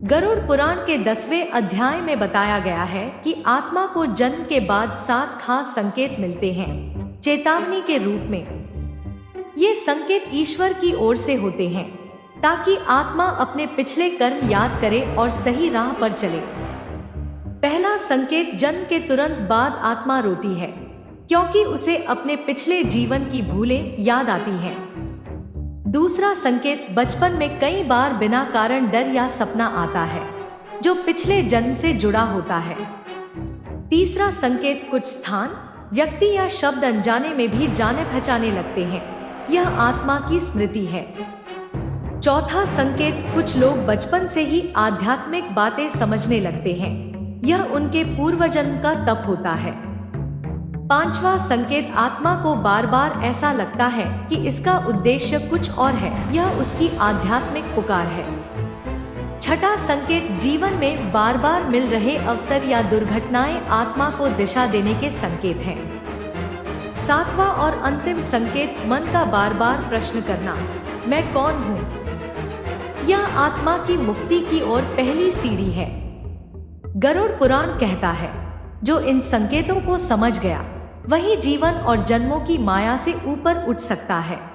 गरुड़ पुराण के 10वें अध्याय में बताया गया है कि आत्मा को जन्म के बाद 7 खास संकेत मिलते हैं चेतावनी के रूप में। ये संकेत ईश्वर की ओर से होते हैं ताकि आत्मा अपने पिछले कर्म याद करे और सही राह पर चले। पहला संकेत, जन्म के तुरंत बाद आत्मा रोती है क्योंकि उसे अपने पिछले जीवन की भूलें याद आती हैं। दूसरा संकेत, बचपन में कई बार बिना कारण डर या सपना आता है जो पिछले जन्म से जुड़ा होता है। तीसरा संकेत, कुछ स्थान, व्यक्ति या शब्द अनजाने में भी जाने पहचाने लगते हैं, यह आत्मा की स्मृति है। चौथा संकेत, कुछ लोग बचपन से ही आध्यात्मिक बातें समझने लगते हैं, यह उनके पूर्वजन्म का तप होता है। पांचवा संकेत, आत्मा को बार बार ऐसा लगता है कि इसका उद्देश्य कुछ और है, यह उसकी आध्यात्मिक पुकार है। छठा संकेत, जीवन में बार बार मिल रहे अवसर या दुर्घटनाएं आत्मा को दिशा देने के संकेत हैं। सातवां और अंतिम संकेत, मन का बार बार प्रश्न करना, मैं कौन हूँ? यह आत्मा की मुक्ति की ओर पहली सीढ़ी है। गरुड़ पुराण कहता है, जो इन संकेतों को समझ गया वही जीवन और जन्मों की माया से ऊपर उठ सकता है।